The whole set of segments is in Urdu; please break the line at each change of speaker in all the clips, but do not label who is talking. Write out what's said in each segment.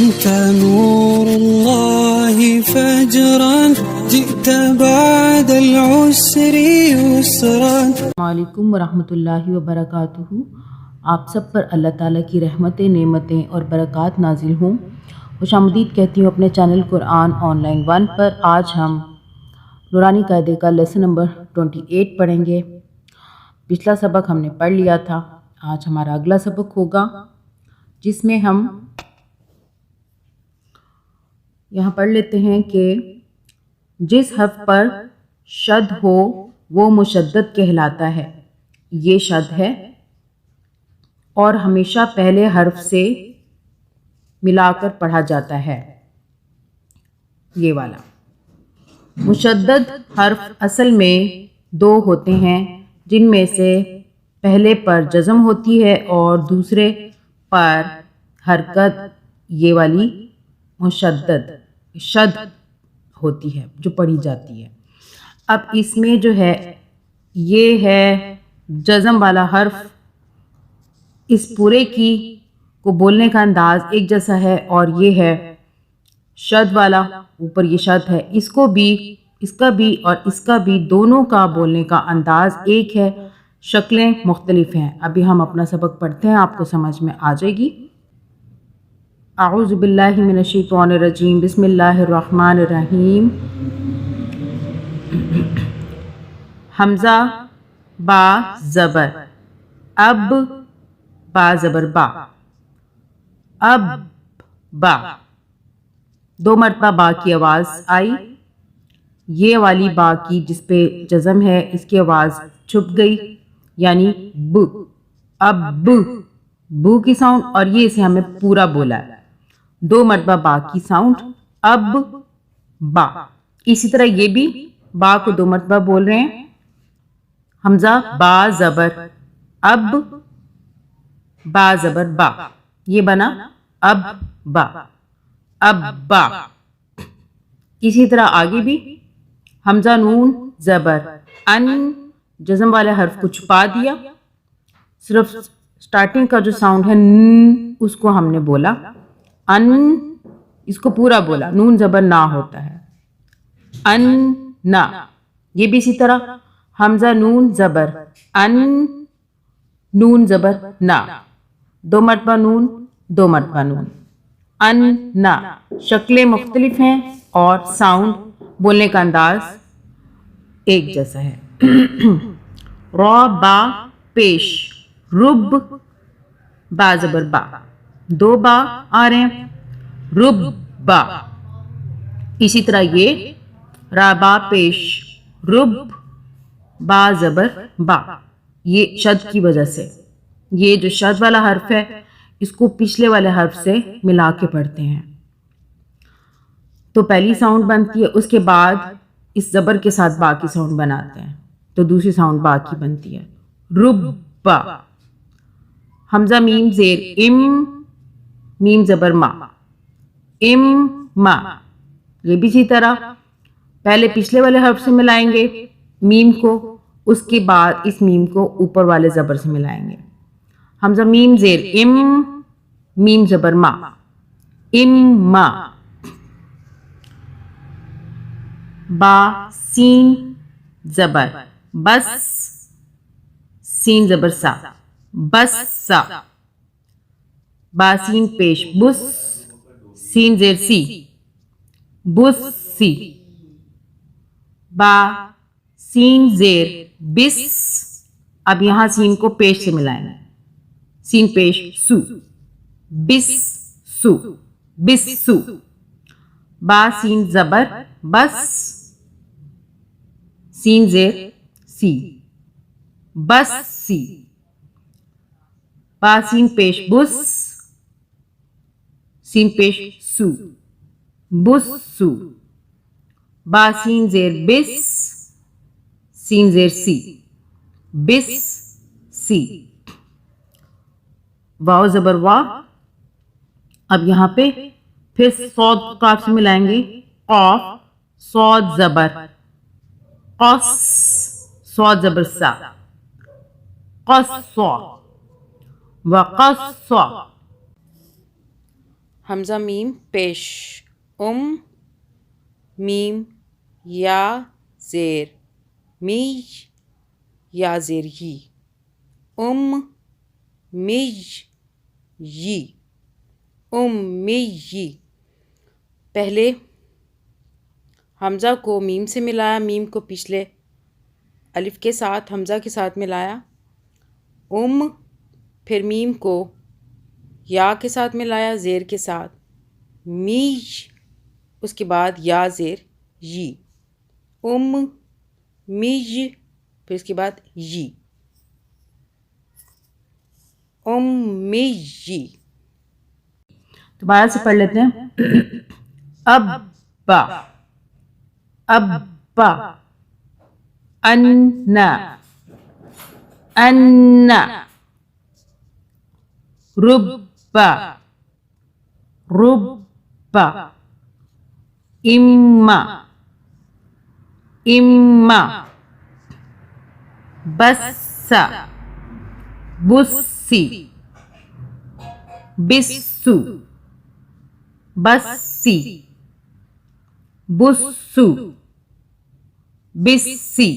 أنت نور الله فجرا جئت بعد العسر يسرا.
السلام علیکم ورحمۃ اللہ وبرکاتہ. آپ سب پر اللہ تعالیٰ کی رحمتیں، نعمتیں اور برکات نازل ہوں. خوش آمدید کہتی ہوں اپنے چینل قرآن آن لائن 1 پر. آج ہم نورانی قاعدے کا لیسن نمبر 28 پڑھیں گے. پچھلا سبق ہم نے پڑھ لیا تھا. آج ہمارا اگلا سبق ہوگا جس میں ہم یہاں پڑھ لیتے ہیں کہ جس حرف پر شد ہو وہ مشدد کہلاتا ہے. یہ شد ہے اور ہمیشہ پہلے حرف سے ملا کر پڑھا جاتا ہے. یہ والا مشدد حرف اصل میں 2 ہوتے ہیں، جن میں سے پہلے پر جزم ہوتی ہے اور دوسرے پر حرکت. یہ والی مشدد شد ہوتی ہے جو پڑھی جاتی ہے. اب اس میں جو ہے یہ ہے جزم والا حرف. اس پورے کی کو بولنے کا انداز ایک جیسا ہے اور یہ ہے شد والا. اوپر یہ شد ہے، اس کو بھی، اس کا بھی اور اس کا بھی دونوں کا بولنے کا انداز ایک ہے، شکلیں مختلف ہیں. ابھی ہم اپنا سبق پڑھتے ہیں، آپ کو سمجھ میں آ جائے گی. اعوذ باللہ من الشیطان الرجیم. بسم اللہ الرحمن الرحیم. حمزہ با زبر اب، با زبر با، اب با. 2 مرتبہ با کی آواز آئی. یہ والی با کی جس پہ جزم ہے اس کی آواز چھپ گئی، یعنی ب. اب بو کی ساؤنڈ، اور یہ اسے ہمیں پورا بولا ہے. 2 مرتبہ با کی ساؤنڈ، اب با. اسی طرح یہ بھی با کو 2 مرتبہ بول رہے ہیں. حمزہ با زبر اب، با زبر با، یہ بنا اب با، اب با. اسی طرح آگے بھی حمزہ نون زبر ان، جزم والے حرف کو چھپا دیا، صرف سٹارٹنگ کا جو ساؤنڈ ہے ن، اس کو ہم نے بولا ان. اس کو پورا بولا، نون زبر نہ ہوتا ہے ان نا. یہ بھی اسی طرح حمزہ نون زبر ان، نون زبر نا، 2 مرتبہ نون، 2 مرتبہ نون، ان نا. شکلیں مختلف ہیں اور ساؤنڈ بولنے کا انداز ایک جیسا ہے. را با پیش رب، با زبر با، 2 با آ رہے ہیں، رب با. اسی طرح یہ را با پیش رب، با زبر با. یہ شد کی وجہ سے، یہ جو شد والا حرف ہے اس کو پچھلے والے حرف سے ملا کے پڑھتے ہیں تو پہلی ساؤنڈ بنتی ہے، اس کے بعد اس زبر کے ساتھ با کی ساؤنڈ بناتے ہیں تو دوسری ساؤنڈ با کی بنتی ہے، رب با. حمزہ میم زیر ام، میم زبر ما، ام ما. یہ بھی اسی طرح پہلے پچھلے والے حرف سے ملائیں گے میم کو، اس کے بعد اس میم کو اوپر والے زبر سے ملائیں گے. حمزہ میم زیر ام، میم زبر ما، ام ما. با سین زبر بس، سین زبر سا، بس سا. با سین پیش بس، سین زیر سی، بس سی. با سین زیر بس، اب یہاں سین کو پیش سے ملائیں گے، سین پیش سو، بس سو، بس سو. با سین زبر بس، سین زیر سی، بس سی. با سین پیش بس، سین پیش سو، بس سو. با سین زیر بس، سین زیر سی، بس سی. واو زبر وا. اب یہاں پہ پھر صاد قاف سے ملائیں گے، قاف صاد زبر قص، صاد زبر سا، قص. وقص. حمزہ میم پیش، میم یا زیر، می یا زیر یی، امی، پہلے حمزہ کو میم سے ملایا، میم کو پچھلے الف کے ساتھ حمزہ کے ساتھ ملایا، پھر میم کو یا کے ساتھ ملایا زیر کے ساتھ، می، اس کے بعد یا زیر یی، می، پھر اس کے بعد یی، امی۔ دوبارہ سے پڑھ لیتے ہیں۔ ابا، ابا، انا، انا، ربا، ربا، اما، اما، بسا، بسی، بسو، بسی، بسو، بسی،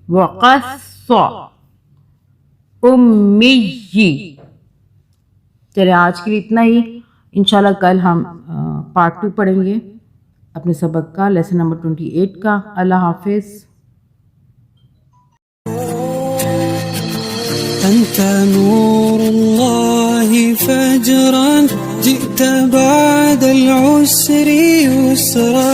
وقص، امی۔ چلے آج کے لیے اتنا ہی، انشاءاللہ کل ہم پارٹ 2 پڑھیں گے اپنے سبق کا، لیسن نمبر 28 کا۔ اللہ حافظ۔
أنت نور الله فجرا، جئت بعد العسر يسرا.